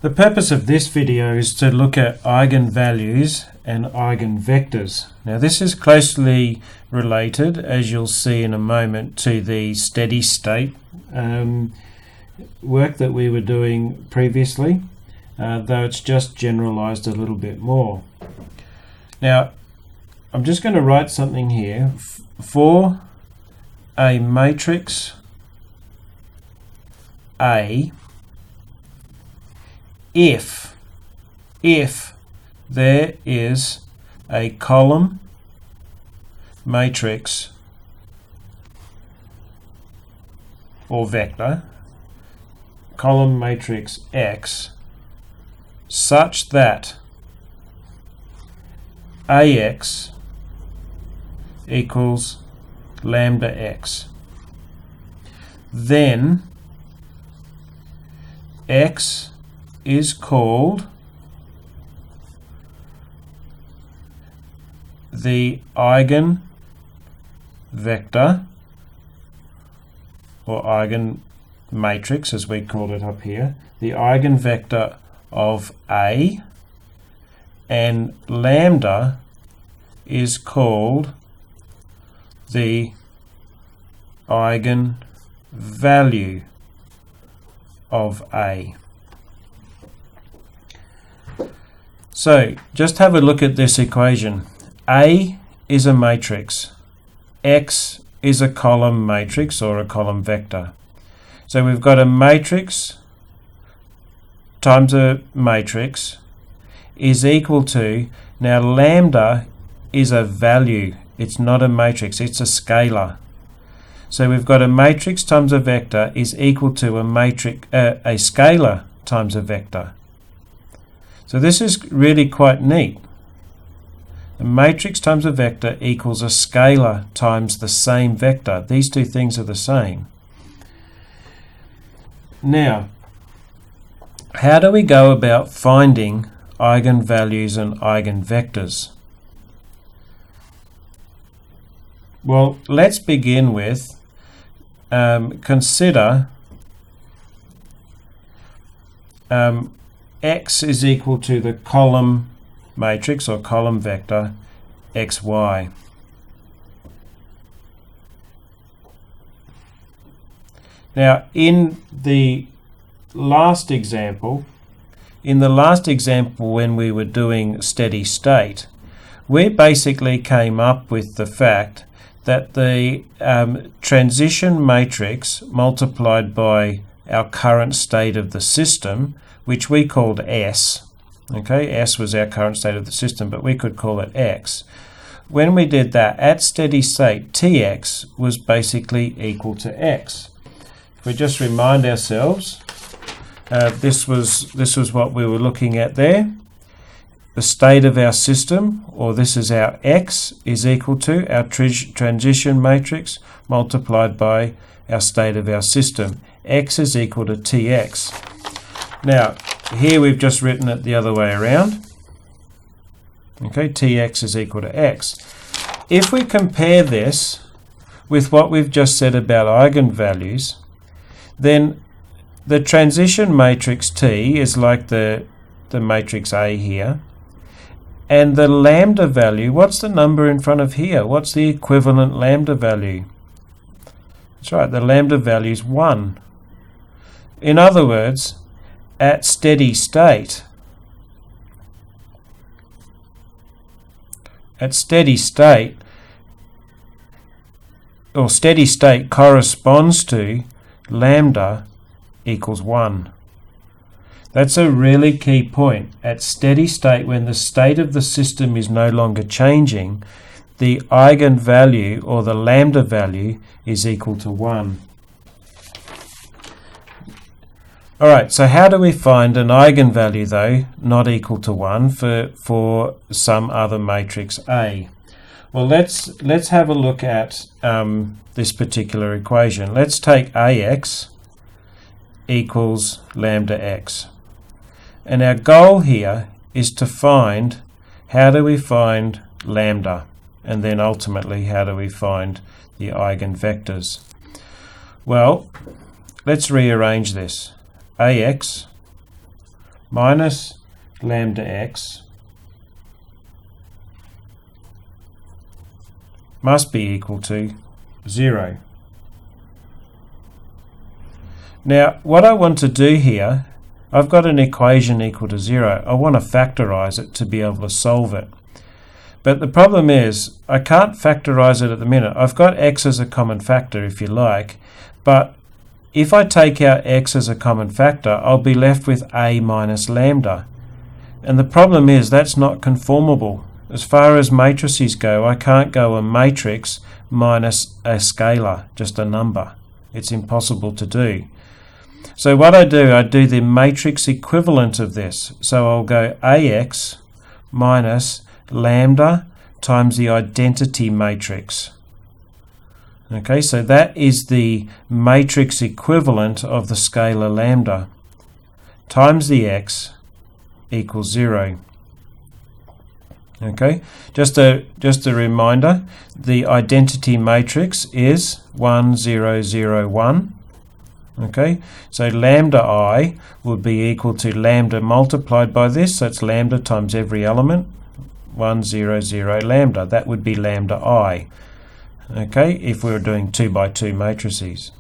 The purpose of this video is to look at eigenvalues and eigenvectors. Now this is closely related, as you'll see in a moment, to the steady state work that we were doing previously, though it's just generalized a little bit more. Now I'm just going to write something here. For a matrix A, if there is a column matrix or vector, column matrix X, such that AX equals lambda X, then X is called the eigenvector or eigenmatrix, as we call it up here, the eigenvector of A, and lambda is called the eigenvalue of A. So just have a look at this equation. A is a matrix. X is a column matrix or a column vector. So we've got a matrix times a matrix is equal to, now lambda is a value. It's not a matrix, it's a scalar. So we've got a matrix times a vector is equal to a scalar times a vector. So this is really quite neat. A matrix times a vector equals a scalar times the same vector. These two things are the same. Now, how do we go about finding eigenvalues and eigenvectors? Well, let's begin with consider X is equal to the column matrix or column vector xy. Now in the last example when we were doing steady state, we basically came up with the fact that the transition matrix multiplied by our current state of the system, which we called S, okay, S was our current state of the system, but we could call it X. When we did that, at steady state, Tx was basically equal to X. If we just remind ourselves, this was what we were looking at there. The state of our system, or this is our X, is equal to our transition matrix multiplied by our state of our system. X is equal to Tx. Now, here we've just written it the other way around. Okay, Tx is equal to X. If we compare this with what we've just said about eigenvalues, then the transition matrix T is like the matrix A here. And the lambda value, what's the number in front of here? What's the equivalent lambda value? That's right, the lambda value is 1. In other words, at steady state, steady state corresponds to lambda equals 1. That's a really key point. At steady state, when the state of the system is no longer changing, the eigenvalue or the lambda value is equal to 1. Alright, so how do we find an eigenvalue though not equal to 1 for some other matrix A? Well, let's have a look at this particular equation. Let's take AX equals lambda X. And our goal here is to find, how do we find lambda? And then ultimately, how do we find the eigenvectors? Well, let's rearrange this. AX minus lambda x must be equal to 0. Now, what I want to do here, I've got an equation equal to 0. I want to factorize it to be able to solve it. But the problem is, I can't factorize it at the minute. I've got x as a common factor, if you like, but if I take out x as a common factor, I'll be left with a minus lambda. And the problem is, that's not conformable. As far as matrices go, I can't go a matrix minus a scalar, just a number. It's impossible to do. So what I do the matrix equivalent of this. So I'll go AX minus lambda times the identity matrix. Okay, so that is the matrix equivalent of the scalar lambda times the x equals 0. Okay, just a reminder, the identity matrix is 1, 0, 0, 1. Okay, so lambda I would be equal to lambda multiplied by this, so it's lambda times every element, 1, 0, 0, lambda. That would be lambda I. Okay, if we were doing 2 by 2 matrices.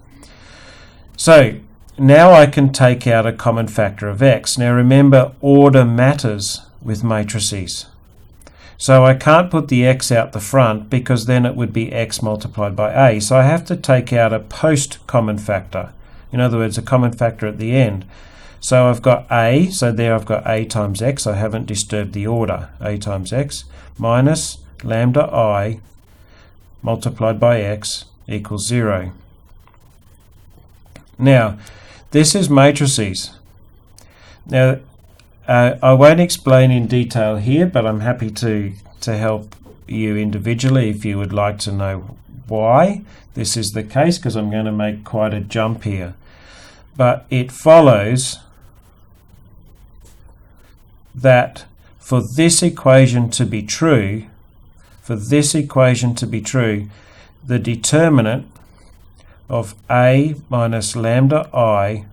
So now I can take out a common factor of x. Now remember, order matters with matrices. So I can't put the x out the front because then it would be x multiplied by a. So I have to take out a post common factor. In other words, a common factor at the end. So I've got a, so there I've got a times x. I haven't disturbed the order. A times x minus lambda I multiplied by x equals 0. Now, this is matrices. Now, I won't explain in detail here, but I'm happy to help you individually if you would like to know why this is the case, because I'm going to make quite a jump here. But it follows that for this equation to be true, the determinant of a minus lambda I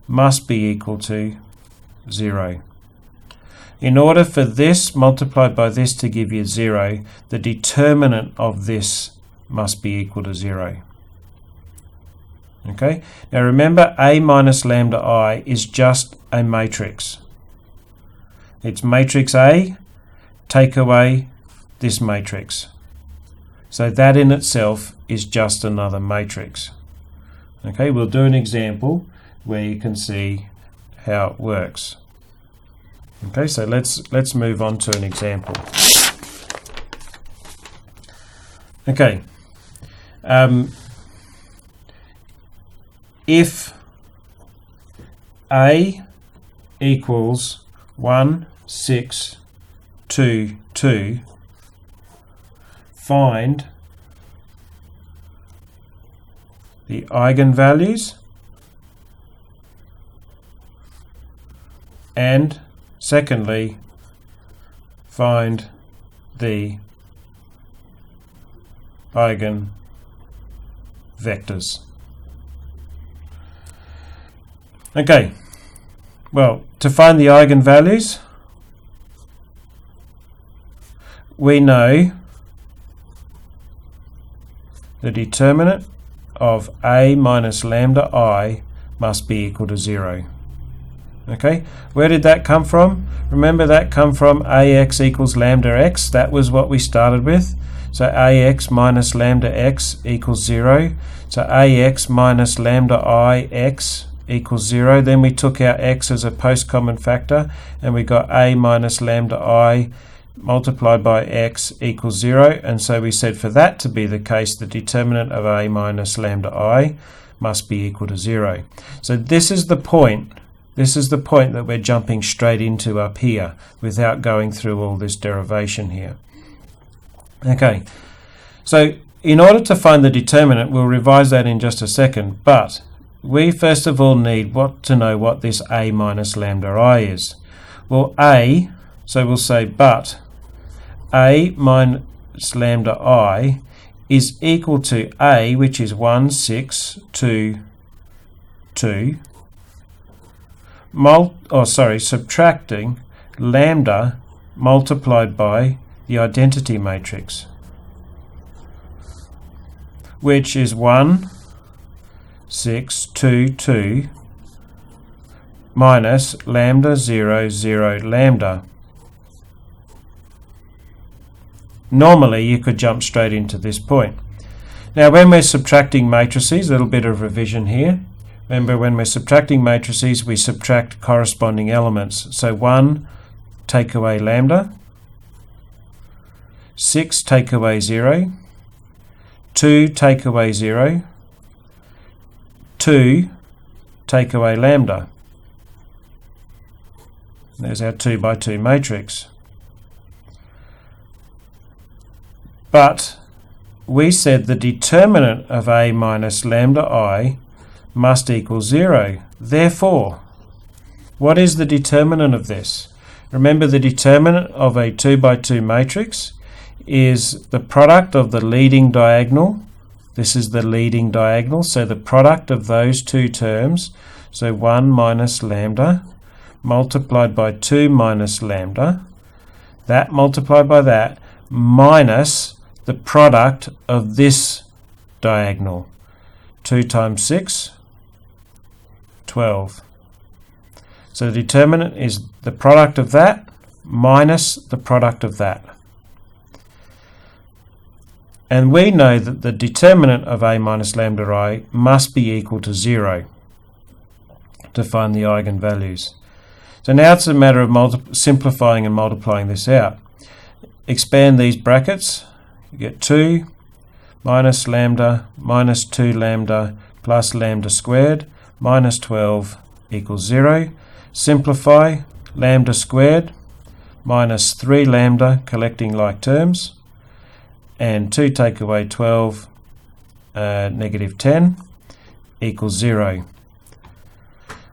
must be equal to 0. In order for this multiplied by this to give you 0, the determinant of this must be equal to 0. Okay, now remember, a minus lambda I is just a matrix. It's matrix A, take away this matrix. So that in itself is just another matrix. Okay, we'll do an example where you can see how it works. Okay, so let's move on to an example. Okay, if A equals 1, 6, 2, 2, find the eigenvalues and secondly find the eigenvectors. Okay, well, to find the eigenvalues, we know the determinant of a minus lambda I must be equal to 0. Okay, where did that come from? Remember, that come from ax equals lambda x. That was what we started with. So ax minus lambda x equals 0. So ax minus lambda I x equals 0. Then we took our x as a post common factor and we got a minus lambda I multiplied by x equals 0, and so we said for that to be the case, the determinant of a minus lambda I must be equal to 0. So this is the point that we're jumping straight into up here without going through all this derivation here. Okay, so in order to find the determinant, we'll revise that in just a second, but we first of all need to know what this a minus lambda I is. Well, so we'll say but a minus lambda I is equal to a, which is 1, 6, 2, 2, subtracting lambda multiplied by the identity matrix, which is 1, 6, 2, 2 minus lambda 0, 0, lambda. Normally you could jump straight into this point. Now when we're subtracting matrices, a little bit of revision here. Remember, when we're subtracting matrices, we subtract corresponding elements. So 1, take away lambda. 6, take away 0. 2, take away 0. 2, take away lambda. There's our 2 by 2 matrix. But we said the determinant of A minus lambda I must equal 0. Therefore, what is the determinant of this? Remember, the determinant of a 2 by 2 matrix is the product of the leading diagonal. This is the leading diagonal, so the product of those two terms, so 1 minus lambda multiplied by 2 minus lambda, that multiplied by that, minus the product of this diagonal. 2 times 6, 12. So the determinant is the product of that minus the product of that. And we know that the determinant of A minus lambda I must be equal to 0 to find the eigenvalues. So now it's a matter of simplifying and multiplying this out. Expand these brackets. You get 2 minus lambda minus 2 lambda plus lambda squared minus 12 equals 0. Simplify, lambda squared minus 3 lambda, collecting like terms, and 2 take away 12, negative 10, equals 0.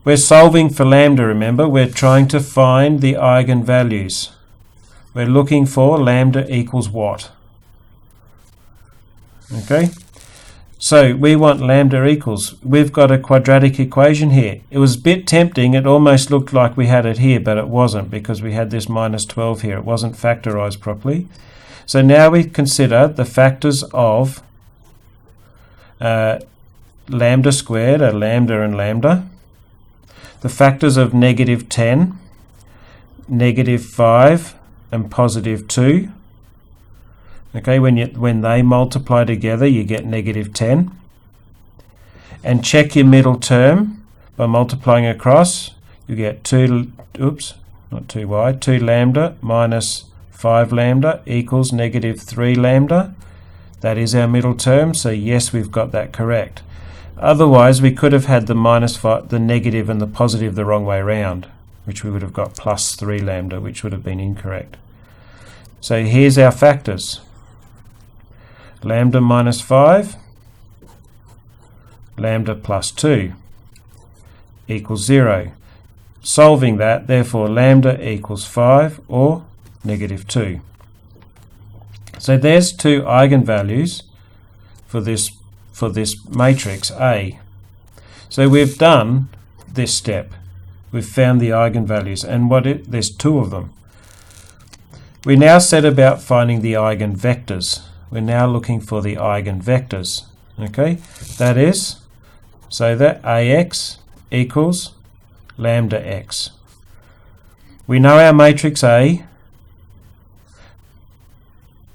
We're solving for lambda, remember. We're trying to find the eigenvalues. We're looking for lambda equals what? Okay, so we want lambda equals. We've got a quadratic equation here. It was a bit tempting. It almost looked like we had it here, but it wasn't, because we had this minus 12 here. It wasn't factorized properly. So now we consider the factors of lambda squared are lambda and lambda. The factors of negative 10, negative 5, and positive 2. Okay, when they multiply together, you get negative 10. And check your middle term by multiplying across. You get 2 lambda minus 5 lambda equals negative 3 lambda. That is our middle term, so yes, we've got that correct. Otherwise, we could have had the minus 5, the negative and the positive the wrong way around, which we would have got plus 3 lambda, which would have been incorrect. So here's our factors. Lambda minus 5, lambda plus 2 equals 0. Solving that, therefore lambda equals 5 or negative 2. So there's two eigenvalues for this matrix A. So we've done this step. We've found the eigenvalues, and there's two of them. We now set about finding the eigenvectors. We're now looking for the eigenvectors. Okay, that is, so that AX equals lambda x. We know our matrix A.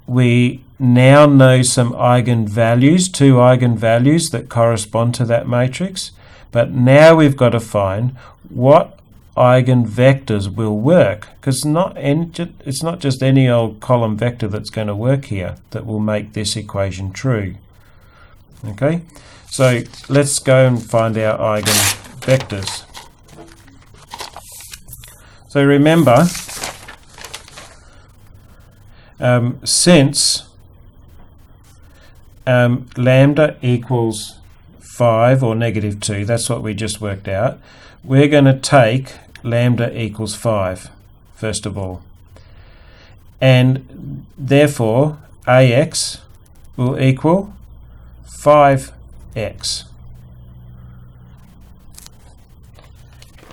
We now know some eigenvalues, two eigenvalues that correspond to that matrix, but now we've got to find what eigenvectors will work, because it's not just any old column vector that's going to work here that will make this equation true. Okay, so let's go and find our eigenvectors. So remember, since lambda equals 5 or negative 2, that's what we just worked out, we're going to take lambda equals 5 first of all, and therefore AX will equal 5x.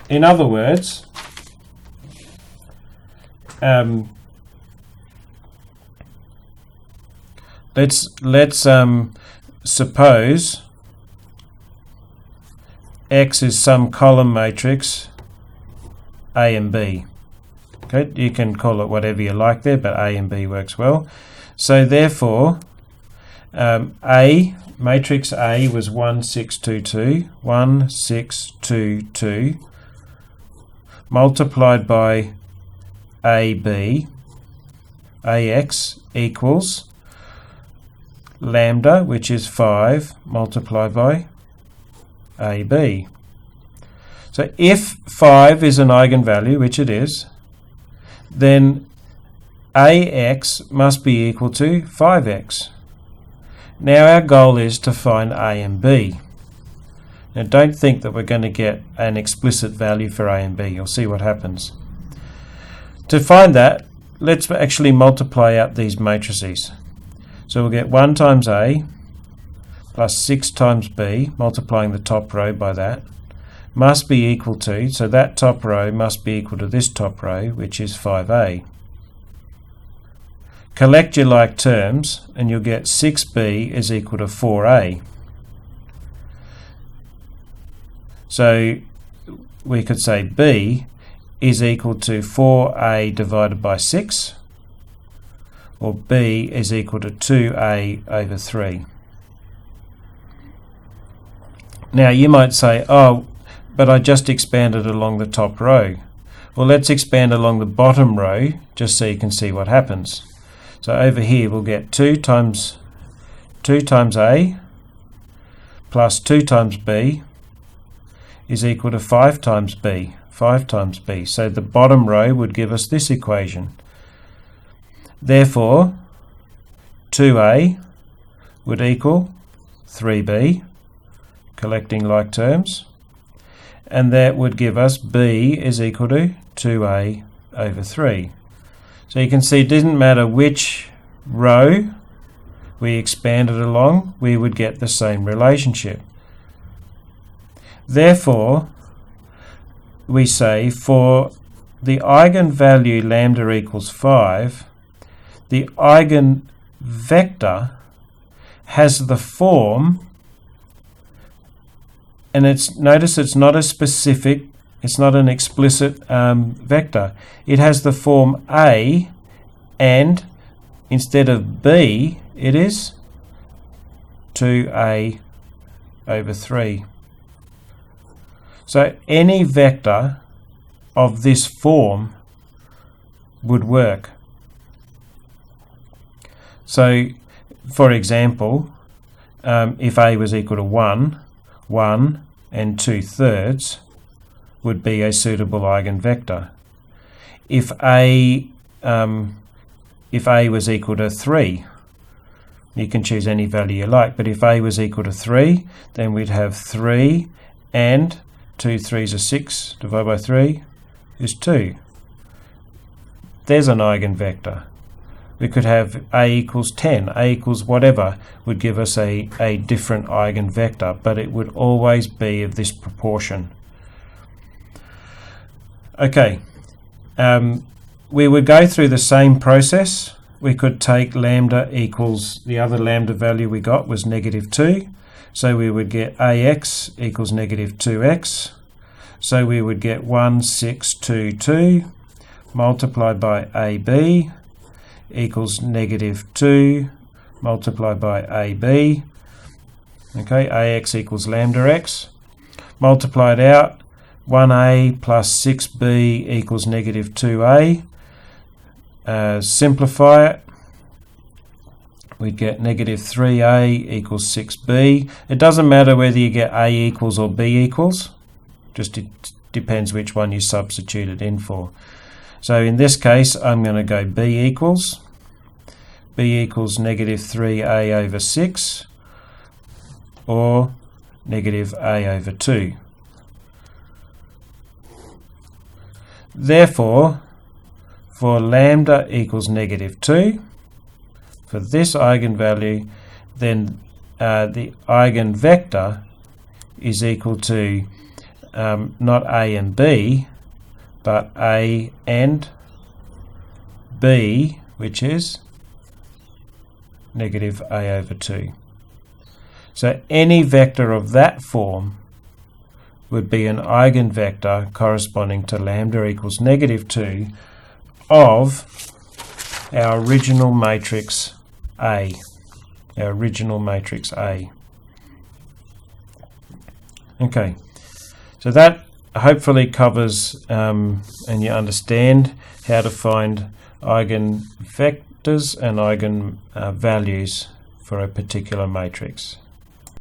in other words, let's suppose X is some column matrix A and B. Okay, you can call it whatever you like there, but A and B works well. So therefore, matrix A was 1, 6, 2, 2, 1, 6, 2, 2, multiplied by AB, AX equals lambda, which is 5, multiplied by AB. So if 5 is an eigenvalue, which it is, then AX must be equal to 5x. Now our goal is to find A and B. Now don't think that we're going to get an explicit value for A and B. You'll see what happens. To find that, let's actually multiply out these matrices. So we'll get 1 times A plus 6 times B, multiplying the top row by that, must be equal to, so that top row must be equal to this top row, which is 5A. Collect your like terms and you'll get 6B is equal to 4A. So we could say B is equal to 4A divided by 6, or B is equal to 2A over 3. Now you might say, oh, but I just expanded along the top row. Well, let's expand along the bottom row just so you can see what happens. So over here we'll get 2 times A plus 2 times B is equal to 5 times B, 5 times B. So the bottom row would give us this equation. Therefore, 2A would equal 3B, collecting like terms, and that would give us B is equal to 2A over 3. So you can see it didn't matter which row we expanded along, we would get the same relationship. Therefore, we say for the eigenvalue lambda equals 5, the eigenvector has the form, and notice it's not a specific, it's not an explicit vector. It has the form A, and instead of B, it is 2A over 3. So any vector of this form would work. So, for example, if A was equal to 1, 1 and 2/3 would be a suitable eigenvector. If A was equal to 3, you can choose any value you like, but if A was equal to 3, then we'd have 3 and 2 3s are 6, divided by 3 is 2. There's an eigenvector. We could have A equals 10, A equals whatever, would give us a different eigenvector, but it would always be of this proportion. Okay, we would go through the same process. We could take lambda equals, the other lambda value we got was -2, so we would get AX equals -2x, so we would get 1, 6, 2, 2 multiplied by AB equals -2 multiplied by AB. Okay, AX equals lambda x. Multiplied out, 1A plus 6B equals -2A. Simplify it. We'd get -3A equals 6B. It doesn't matter whether you get A equals or B equals. Just it depends which one you substitute it in for. So in this case, I'm going to go B equals -3A over 6 or -A over 2. Therefore, for lambda equals -2, for this eigenvalue, then the eigenvector is equal to not A and B, but A and B, which is negative A over 2. So any vector of that form would be an eigenvector corresponding to lambda equals negative 2 of our original matrix A. Our original matrix A. Okay, so that hopefully covers and you understand how to find eigenvectors and eigenvalues for a particular matrix.